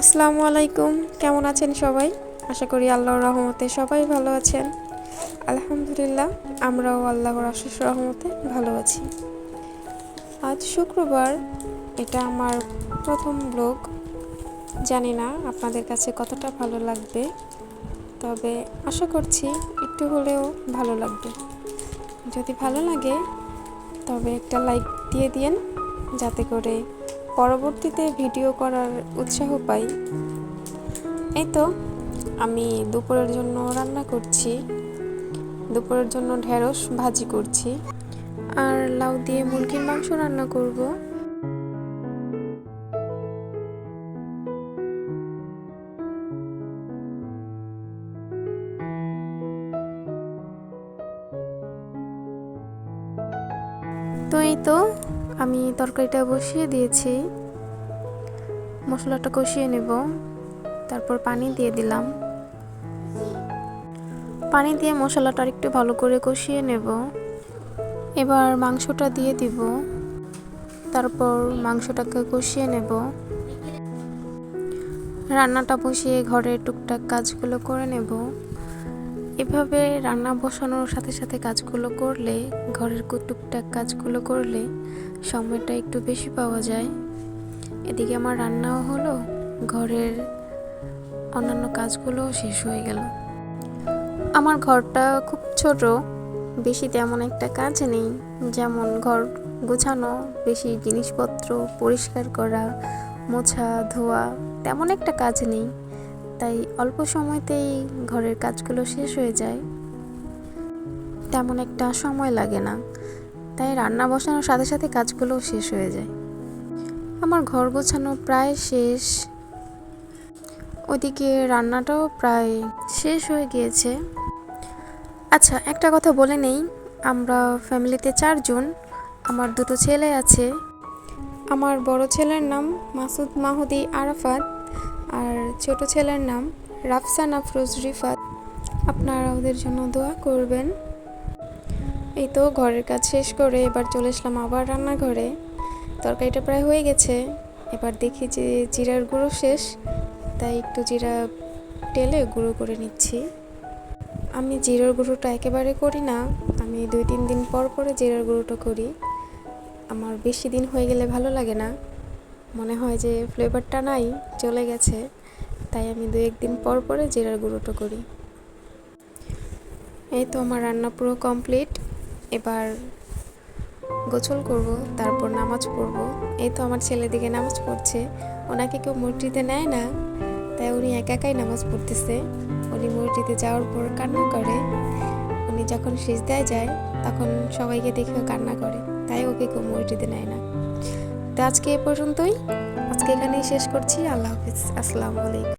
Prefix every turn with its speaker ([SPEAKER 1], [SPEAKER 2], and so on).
[SPEAKER 1] আসসালামু আলাইকুম। কেমন আছেন সবাই? আশা করি আল্লাহর রহমতে সবাই ভালো আছেন। আলহামদুলিল্লাহ, আমরাও আল্লাহর অশেষ রহমতে ভালো আছি। আজ শুক্রবার, এটা আমার প্রথম ব্লগ। জানি না আপনাদের কাছে কতটা ভালো লাগবে, তবে আশা করছি একটু হলেও ভালো লাগবে। যদি ভালো লাগে তবে একটা লাইক দিয়ে দিন, যাতে করে পরবর্তীতে ভিডিও করার উৎসাহ পাই। এই তো আমি দুপুরের জন্য রান্না করছি। দুপুরের জন্য ঢেঁড়স ভাজি করছি আর লাউ দিয়ে মুরগির মাংস রান্না করব। তো এই তো আমি তরকারিটা বসিয়ে দিয়েছি, মশলাটা কষিয়ে নেব, তারপর পানি দিয়ে দিলাম। পানি দিয়ে মশলাটা একটু ভালো করে কষিয়ে নেব। এবার মাংসটা দিয়ে দিব, তারপর মাংসটাকে কষিয়ে নেব। রান্নাটা বসিয়ে ঘরে টুকটাক কাজগুলো করে নেব। এভাবে রান্না বসানোর সাথে সাথে কাজগুলো করলে, ঘরের টুকটাক কাজগুলো করলে সময়টা একটু বেশি পাওয়া যায়। এদিকে আমার রান্নাও হলো, ঘরের অন্যান্য কাজগুলোও শেষ হয়ে গেল। আমার ঘরটা খুব ছোট, বেশি তেমন একটা কাজ নেই, যেমন ঘর গোছানো, বেশি জিনিসপত্র পরিষ্কার করা, মোছা ধোয়া, তেমন একটা কাজ নেই। তাই অল্প সময়তেই ঘরের কাজগুলো শেষ হয়ে যায়, তেমন একটা সময় লাগে না। তাই রান্না বসানোর সাথে সাথে কাজগুলোও শেষ হয়ে যায়। আমার ঘর গোছানো প্রায় শেষ, ওদিকে রান্নাটাও প্রায় শেষ হয়ে গিয়েছে। আচ্ছা, একটা কথা বলে নেই, আমরা ফ্যামিলিতে 4 জন। আমার 2 ছেলে আছে। আমার বড় ছেলের নাম মাসুদ মাহুদি আরাফাত, আর ছোট ছেলের নাম রাফসান আফরোজ রিফাত। আপনারা ওদের জন্য দোয়া করবেন। এই তো ঘরের কাজ শেষ করে এবার চলে আসলাম আবার রান্নাঘরে। তরকারিটা প্রায় হয়ে গেছে। এবার দেখি যে জিরার গুঁড়ো শেষ, তাই একটু জিরা টেলে গুঁড়ো করে নিচ্ছি। আমি জিরার গুঁড়োটা একেবারে করি না, আমি 2-3 দিন পর পরে জিরার গুঁড়োটা করি। আমার বেশি দিন হয়ে গেলে ভালো লাগে না, মনে হয় যে ফ্লেভারটা নাই, চলে গেছে। তাই আমি 2-1 দিন পর পরে জিরার গুঁড়োটা করি। এই তো আমার রান্না পুরো কমপ্লিট। এবার গোসল করব, তারপর নামাজ পড়ব। এই তো আমার ছেলে দিকে নামাজ পড়ছে। ওনাকে কেউ মসজিদে নেয় না, তাই উনি একা একাই নামাজ পড়তেছে। উনি মসজিদে যাওয়ার পর কান্না করে। উনি যখন সিজদায় যায় তখন সবাইকে দেখেও কান্না করে, তাই ওকে কেউ মসজিদে নেয় না। তো আজকে এ পর্যন্তই, আজকে এখানেই শেষ করছি। আল্লাহ হাফিজ, আসসালামু আলাইকুম।